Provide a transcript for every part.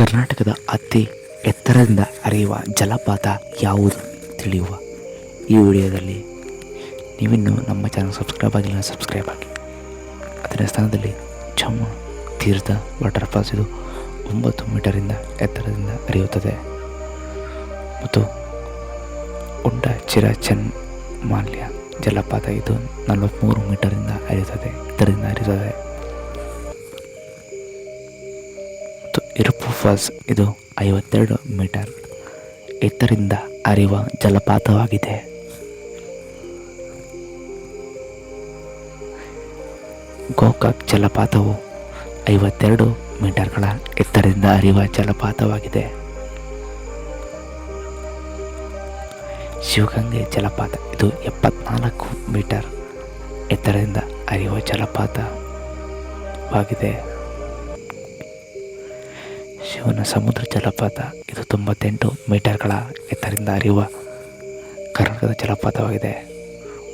ಕರ್ನಾಟಕದ ಅತಿ ಎತ್ತರದಿಂದ ಹರಿಯುವ ಜಲಪಾತ ಯಾವುದು ತಿಳಿಯುವ ಈ ವಿಡಿಯೋದಲ್ಲಿ ನೀವಿನ್ನೂ ನಮ್ಮ ಚಾನಲ್ ಸಬ್ಸ್ಕ್ರೈಬ್ ಆಗಿಲ್ಲ, ಸಬ್ಸ್ಕ್ರೈಬ್ ಆಗಿ. ಅದರ ಸ್ಥಾನದಲ್ಲಿ ಛಮ್ಮ ತೀರ್ಥ ವಾಟರ್ ಫಾಲ್ಸ್. ಇದು 9 ಮೀಟರಿಂದ ಎತ್ತರದಿಂದ ಹರಿಯುತ್ತದೆ ಮತ್ತು ಉಂಡ ಚಿರಚನ್ಮಾಲ್ಯ ಜಲಪಾತ ಇದು 43 ಮೀಟರಿಂದ ಎತ್ತರದಿಂದ ಹರಿಯುತ್ತದೆ. ಮತ್ತು ಇರುಪು ಫಾಲ್ಸ್ ಇದು 52 ಮೀಟರ್ ಎತ್ತರದಿಂದ ಹರಿಯುವ ಜಲಪಾತವಾಗಿದೆ. ಗೋಕಾಕ್ ಜಲಪಾತವು 52 ಮೀಟರ್ಗಳ ಎತ್ತರದಿಂದ ಹರಿಯುವ ಜಲಪಾತವಾಗಿದೆ. ಶಿವಗಂಗೆ ಜಲಪಾತ ಇದು 74 ಮೀಟರ್ ಎತ್ತರದಿಂದ ಹರಿಯುವ ಜಲಪಾತವಾಗಿದೆ. ಶಿವನ ಸಮುದ್ರ ಜಲಪಾತ ಇದು 98 ಮೀಟರ್ಗಳ ಎತ್ತರದಿಂದ ಹರಿಯುವ ಕರ್ನಾಟಕದ ಜಲಪಾತವಾಗಿದೆ.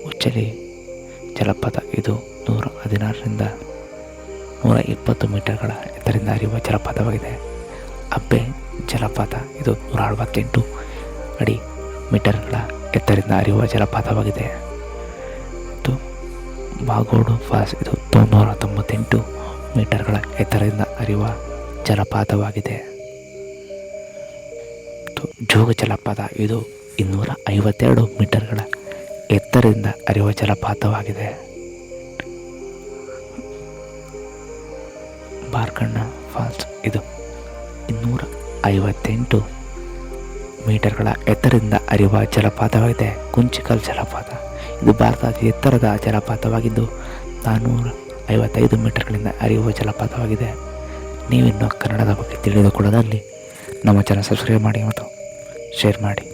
ಉಚ್ಚಲಿ ಜಲಪಾತ ಇದು 116ರಿಂದ 120 ಮೀಟರ್ಗಳ ಎತ್ತರದಿಂದ ಹರಿಯುವ ಜಲಪಾತವಾಗಿದೆ. ಅಬ್ಬೆ ಜಲಪಾತ ಇದು 168 ಅಡಿ ಮೀಟರ್ಗಳ ಎತ್ತರದಿಂದ ಹರಿಯುವ ಜಲಪಾತವಾಗಿದೆ. ಮತ್ತು ಬಾಗೋಡು ಫಾಲ್ಸ್ ಇದು 998 ಮೀಟರ್ಗಳ ಎತ್ತರದಿಂದ ಹರಿಯುವ ಜಲಪಾತವಾಗಿದೆ. ಮತ್ತು ಜೋಗ ಜಲಪಾತ ಇದು 252 ಮೀಟರ್ಗಳ ಎತ್ತರದಿಂದ ಹರಿಯುವ ಜಲಪಾತವಾಗಿದೆ. ಬಾರ್ಕಣ್ಣ ಫಾಲ್ಸ್ ಇದು 258 ಮೀಟರ್ಗಳ ಎತ್ತರದಿಂದ ಹರಿಯುವ ಜಲಪಾತವಾಗಿದೆ. ಕುಂಚಿಕಲ್ ಜಲಪಾತ ಇದು ಭಾರತದ ಅತಿ ಎತ್ತರದ ಜಲಪಾತವಾಗಿದ್ದು 455 ಮೀಟರ್ಗಳಿಂದ ಹರಿಯುವ ಜಲಪಾತವಾಗಿದೆ. ನೀವಿನ್ನೂ ಕನ್ನಡದ ಬಗ್ಗೆ ತಿಳಿದುಕೊಳ್ಳೋದಲ್ಲಿ ನಮ್ಮ ಚಾನಲ್ ಸಬ್ಸ್ಕ್ರೈಬ್ ಮಾಡಿ ಮತ್ತು ಶೇರ್ ಮಾಡಿ.